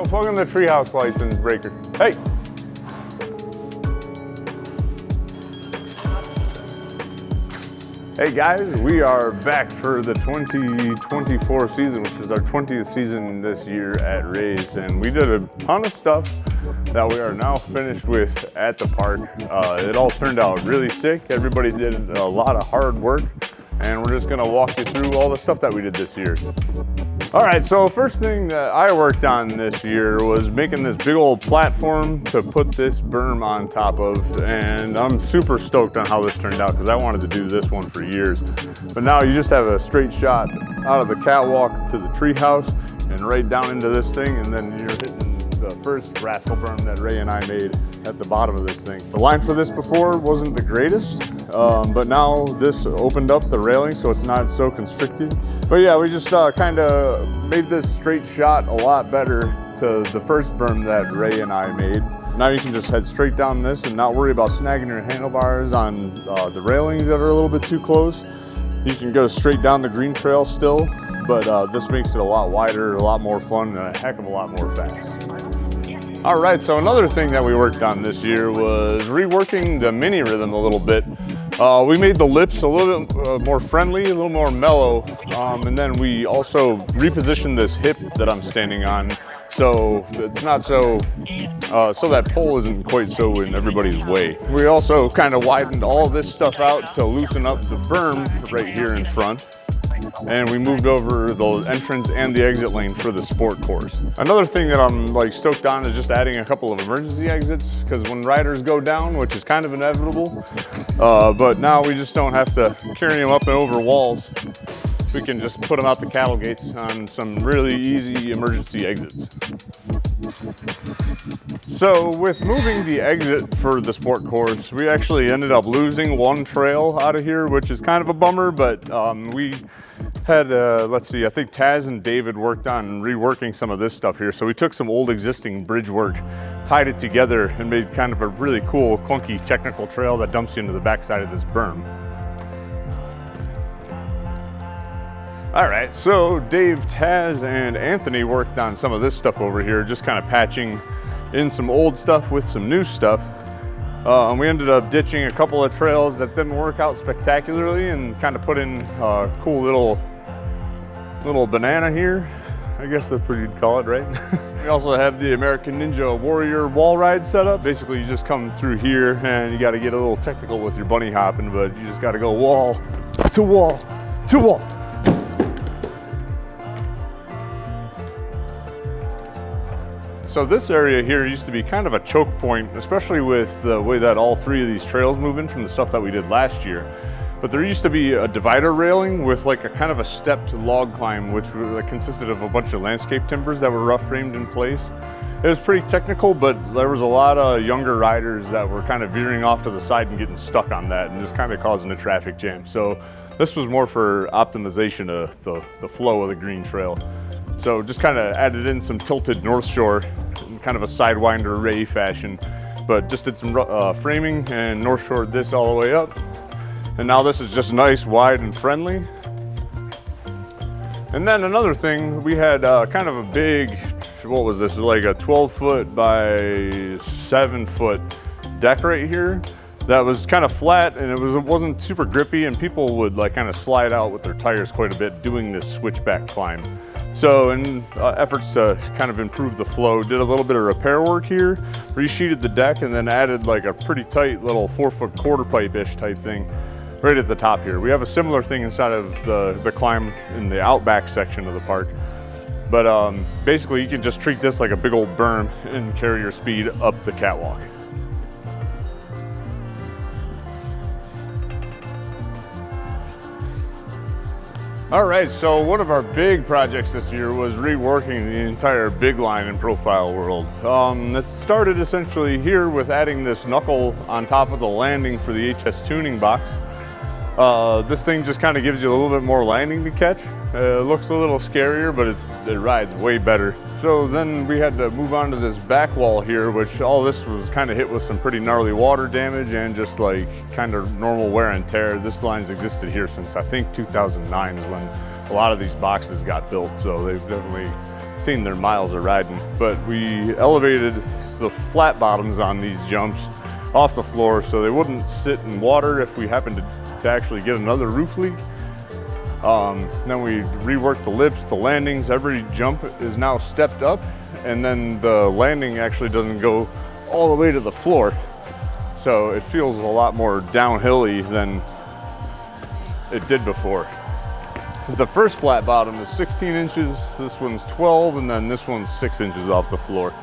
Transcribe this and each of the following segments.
Michael, plug in the Treehouse lights and breaker. Hey! Hey guys, we are back for the 2024 season, which is our 20th season this year at Rays, and we did a ton of stuff that we are now finished with at the park. It all turned out really sick. Everybody did a lot of hard work, and we're just gonna walk you through all the stuff that we did this year. All right, so first thing that I worked on this year was making this big old platform to put this berm on top of, and I'm super stoked on how this turned out because I wanted to do this one for years. But now you just have a straight shot out of the catwalk to the treehouse and right down into this thing, and then you're hitting the first rascal berm that Ray and I made at the bottom of this thing. The line for this before wasn't the greatest, but now this opened up the railing so it's not so constricted. But yeah, we just kind of made this straight shot a lot better to the first berm that Ray and I made. Now you can just head straight down this and not worry about snagging your handlebars on the railings that are a little bit too close. You can go straight down the green trail still, but this makes it a lot wider, a lot more fun, and a heck of a lot more fast. All right, so another thing that we worked on this year was reworking the mini rhythm a little bit. We made the lips a little bit more friendly, a little more mellow, and then we also repositioned this hip that I'm standing on so it's not so that pole isn't quite so in everybody's way. We also kind of widened all this stuff out to loosen up the berm right here in front. And we moved over the entrance and the exit lane for the sport course. Another thing that I'm stoked on is just adding a couple of emergency exits, because when riders go down, which is kind of inevitable, but now we just don't have to carry them up and over walls. We can just put them out the cattle gates on some really easy emergency exits. So with moving the exit for the sport course, we actually ended up losing one trail out of here, which is kind of a bummer, but we had, let's see, I think Taz and David worked on reworking some of this stuff here. So we took some old existing bridge work, tied it together, and made kind of a really cool, clunky technical trail that dumps you into the backside of this berm. All right, so Dave, Taz, and Anthony worked on some of this stuff over here, just kind of patching in some old stuff with some new stuff. And we ended up ditching a couple of trails that didn't work out spectacularly and kind of put in a cool little banana here. I guess that's what you'd call it, right? We also have the American Ninja Warrior wall ride set up. Basically, you just come through here and you got to get a little technical with your bunny hopping, but you just got to go wall to wall to wall. So this area here used to be kind of a choke point, especially with the way that all three of these trails move in from the stuff that we did last year. But there used to be a divider railing with like a kind of a stepped log climb, which consisted of a bunch of landscape timbers that were rough framed in place. It was pretty technical, but there was a lot of younger riders that were kind of veering off to the side and getting stuck on that and just kind of causing a traffic jam. So this was more for optimization of the flow of the green trail. So just kind of added in some tilted North Shore, kind of a Sidewinder Ray fashion, but just did some framing and North Shored this all the way up. And now this is just nice, wide, and friendly. And then another thing, we had kind of a big, what was this, like a 12-foot by 7-foot deck right here that was kind of flat, and it wasn't super grippy, and people would like kind of slide out with their tires quite a bit doing this switchback climb. So in efforts to kind of improve the flow, did a little bit of repair work here, resheeted the deck, and then added like a pretty tight little 4-foot quarter pipe-ish type thing right at the top here. We have a similar thing inside of the climb in the outback section of the park. But basically you can just treat this like a big old berm and carry your speed up the catwalk. All right, so one of our big projects this year was reworking the entire big line and profile world. It started essentially here with adding this knuckle on top of the landing for the HS tuning box. This thing just kind of gives you a little bit more landing to catch. It looks a little scarier, but it rides way better. So then we had to move on to this back wall here, which all this was kind of hit with some pretty gnarly water damage and just like kind of normal wear and tear. This line's existed here since I think 2009 is when a lot of these boxes got built. So they've definitely seen their miles of riding. But we elevated the flat bottoms on these jumps off the floor so they wouldn't sit in water if we happened to actually get another roof leak. Then we reworked the lips, the landings. Every jump is now stepped up, and then the landing actually doesn't go all the way to the floor. So it feels a lot more downhill-y than it did before. Because the first flat bottom is 16 inches, this one's 12, and then this one's 6 inches off the floor.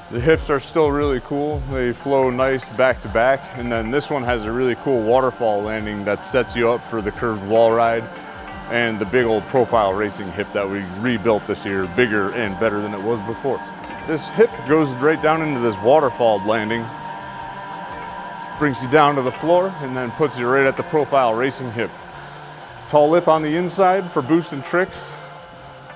The hips are still really cool. They flow nice back to back. And then this one has a really cool waterfall landing that sets you up for the curved wall ride and the big old profile racing hip that we rebuilt this year, bigger and better than it was before. This hip goes right down into this waterfall landing, brings you down to the floor, and then puts you right at the profile racing hip. Tall lip on the inside for boost and tricks,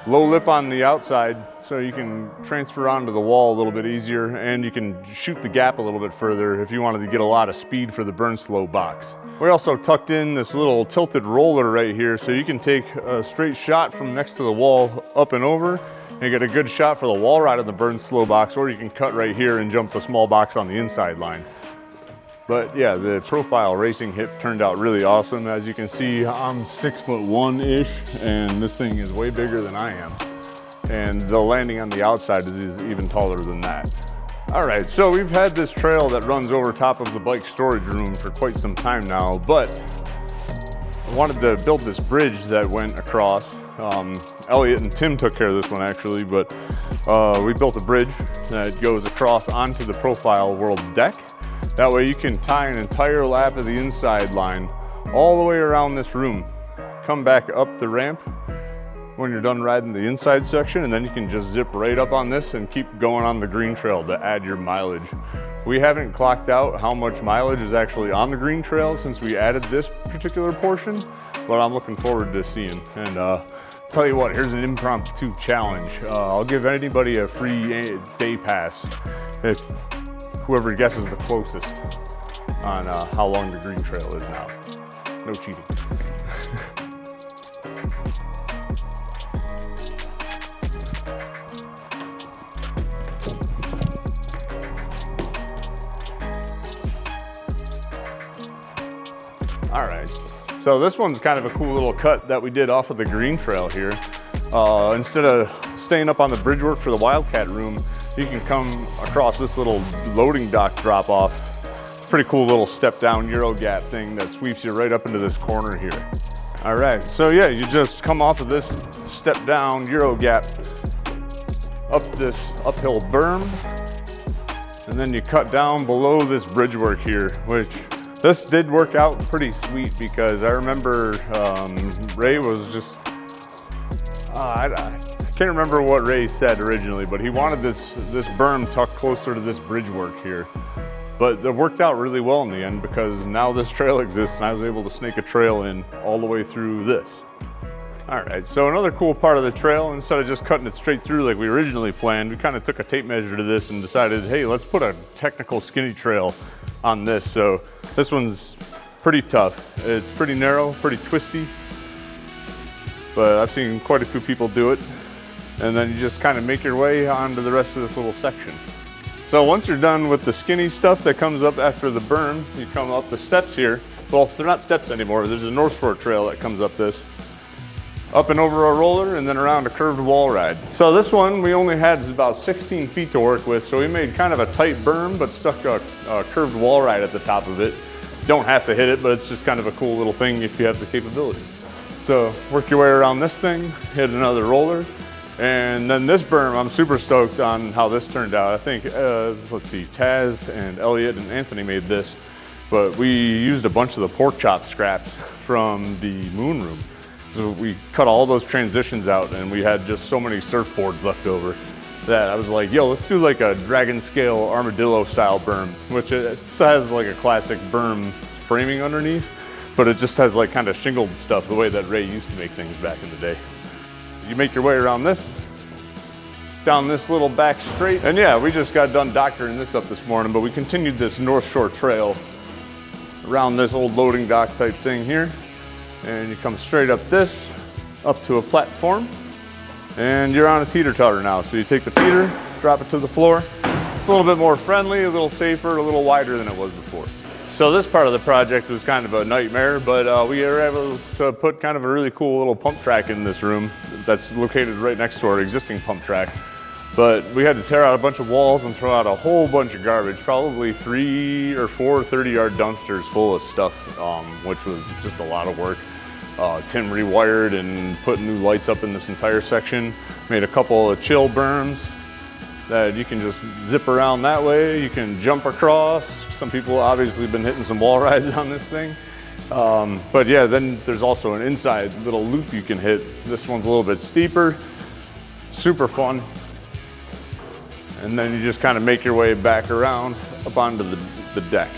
low lip on the outside so you can transfer onto the wall a little bit easier, and you can shoot the gap a little bit further if you wanted to get a lot of speed for the burn slow box. We also tucked in this little tilted roller right here so you can take a straight shot from next to the wall up and over and get a good shot for the wall ride on the burn slow box, or you can cut right here and jump the small box on the inside line. But yeah, the profile racing hip turned out really awesome. As you can see, I'm 6'1"-ish, and this thing is way bigger than I am. And the landing on the outside is even taller than that. All right, so we've had this trail that runs over top of the bike storage room for quite some time now, but I wanted to build this bridge that went across. Elliot and Tim took care of this one actually, but we built a bridge that goes across onto the Profile World deck. That way you can tie an entire lap of the inside line all the way around this room, come back up the ramp when you're done riding the inside section, and then you can just zip right up on this and keep going on the green trail to add your mileage. We haven't clocked out how much mileage is actually on the green trail since we added this particular portion, but I'm looking forward to seeing. And tell you what, here's an impromptu challenge. I'll give anybody a free day pass if whoever guesses the closest on how long the green trail is now. No cheating. All right, so this one's kind of a cool little cut that we did off of the green trail here. Instead of staying up on the bridge work for the Wildcat room, you can come across this little loading dock drop off. Pretty cool little step down Euro gap thing that sweeps you right up into this corner here. All right, so yeah, you just come off of this step down Euro gap up this uphill berm, and then you cut down below this bridge work here, which this did work out pretty sweet because I remember Ray was just, I can't remember what Ray said originally, but he wanted this berm tucked closer to this bridge work here. But it worked out really well in the end because now this trail exists and I was able to snake a trail in all the way through this. All right, so another cool part of the trail, instead of just cutting it straight through like we originally planned, we kind of took a tape measure to this and decided, hey, let's put a technical skinny trail on this. So this one's pretty tough. It's pretty narrow, pretty twisty, but I've seen quite a few people do it. And then you just kind of make your way onto the rest of this little section. So once you're done with the skinny stuff that comes up after the berm, you come up the steps here. Well, they're not steps anymore. There's a North Shore trail that comes up this. Up and over a roller and then around a curved wall ride. So this one we only had about 16 feet to work with, so we made kind of a tight berm but stuck a curved wall ride at the top of it. You don't have to hit it, but it's just kind of a cool little thing if you have the capability. So work your way around this thing, hit another roller, and then this berm, I'm super stoked on how this turned out. I think, let's see, Taz and Elliot and Anthony made this, but we used a bunch of the pork chop scraps from the moon room. So we cut all those transitions out and we had just so many surfboards left over that I was like, yo, let's do like a dragon scale armadillo style berm, which it has like a classic berm framing underneath, but it just has like kind of shingled stuff the way that Ray used to make things back in the day. You make your way around this, down this little back straight, and yeah, we just got done doctoring this up this morning, but we continued this North Shore trail around this old loading dock type thing here. And you come straight up this, up to a platform, and you're on a teeter-totter now. So you take the feeder, drop it to the floor. It's a little bit more friendly, a little safer, a little wider than it was before. So this part of the project was kind of a nightmare, but we were able to put kind of a really cool little pump track in this room that's located right next to our existing pump track. But we had to tear out a bunch of walls and throw out a whole bunch of garbage, probably 3 or 4 30-yard dumpsters full of stuff, which was just a lot of work. Tim rewired and put new lights up in this entire section, made a couple of chill berms that you can just zip around that way. You can jump across. Some people obviously been hitting some wall rides on this thing. But yeah, then there's also an inside little loop you can hit. This one's a little bit steeper, super fun. And then you just kind of make your way back around up onto the deck.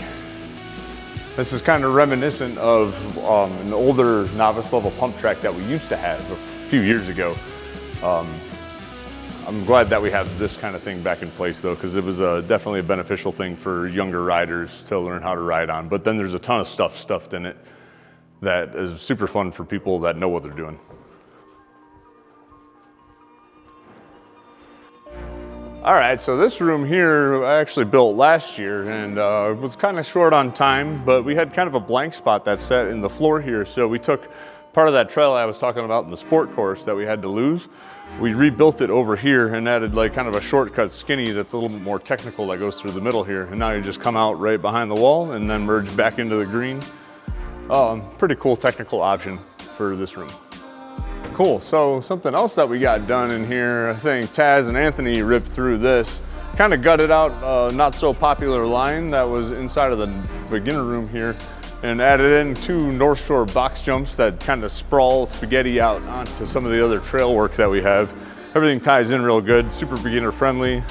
This is kind of reminiscent of an older novice level pump track that we used to have a few years ago. I'm glad that we have this kind of thing back in place though, because it was definitely a beneficial thing for younger riders to learn how to ride on. But then there's a ton of stuff stuffed in it that is super fun for people that know what they're doing. All right, so this room here I actually built last year, and it was kind of short on time, but we had kind of a blank spot that sat in the floor here. So we took part of that trail I was talking about in the sport course that we had to lose. We rebuilt it over here and added like kind of a shortcut skinny that's a little bit more technical that goes through the middle here. And now you just come out right behind the wall and then merge back into the green. Pretty cool technical option for this room. Cool, so something else that we got done in here, I think Taz and Anthony ripped through this. Kind of gutted out a not so popular line that was inside of the beginner room here and added in 2 North Shore box jumps that kind of sprawl spaghetti out onto some of the other trail work that we have. Everything ties in real good, super beginner friendly.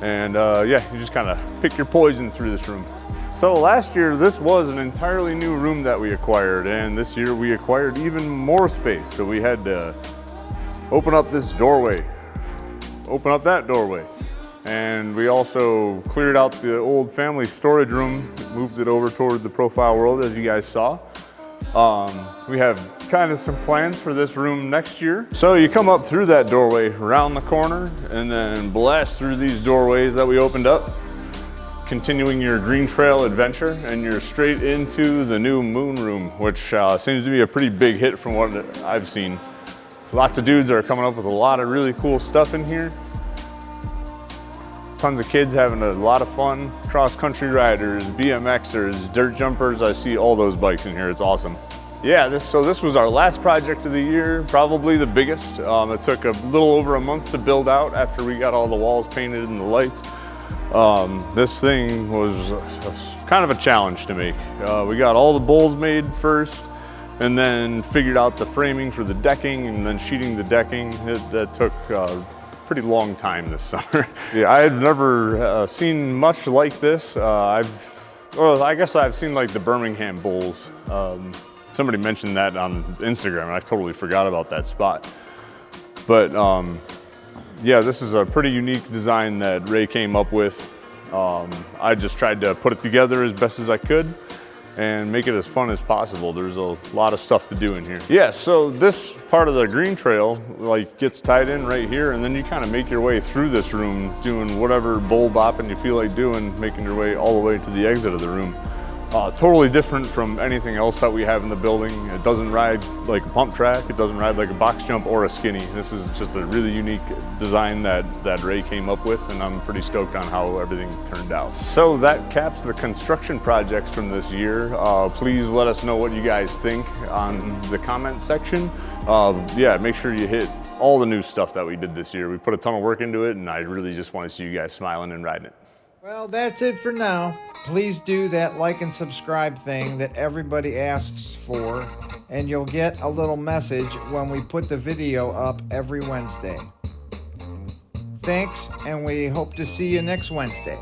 And yeah, you just kind of pick your poison through this room. So last year, this was an entirely new room that we acquired, and this year we acquired even more space. So we had to open up this doorway, open up that doorway. And we also cleared out the old family storage room, moved it over toward the profile world, as you guys saw. We have kind of some plans for this room next year. So you come up through that doorway, around the corner, and then blast through these doorways that we opened up, continuing your green trail adventure, and you're straight into the new moon room, which seems to be a pretty big hit from what I've seen. Lots of dudes are coming up with a lot of really cool stuff in here. Tons of kids having a lot of fun. Cross-country riders, BMXers, dirt jumpers. I see all those bikes in here. It's awesome. Yeah, so this was our last project of the year, probably the biggest. It took a little over a month to build out after we got all the walls painted and the lights. This thing was kind of a challenge to make. We got all the bowls made first, and then figured out the framing for the decking, and then sheeting the decking. That took pretty long time this summer. Yeah, I had never seen much like this. I guess I've seen like the Birmingham bowls. Somebody mentioned that on Instagram, and I totally forgot about that spot. But yeah, this is a pretty unique design that Ray came up with. I just tried to put it together as best as I could and make it as fun as possible. There's a lot of stuff to do in here. Yeah, so this part of the green trail like gets tied in right here, and then you kind of make your way through this room doing whatever bowl bopping you feel like doing, making your way all the way to the exit of the room. Totally different from anything else that we have in the building. It doesn't ride like a pump track. It doesn't ride like a box jump or a skinny. This is just a really unique design that Ray came up with, and I'm pretty stoked on how everything turned out. So that caps the construction projects from this year. Please let us know what you guys think on the comment section. Yeah, make sure you hit all the new stuff that we did this year. We put a ton of work into it, and I really just want to see you guys smiling and riding it. Well, that's it for now. Please do that like and subscribe thing that everybody asks for, and you'll get a little message when we put the video up every Wednesday. Thanks, and we hope to see you next Wednesday.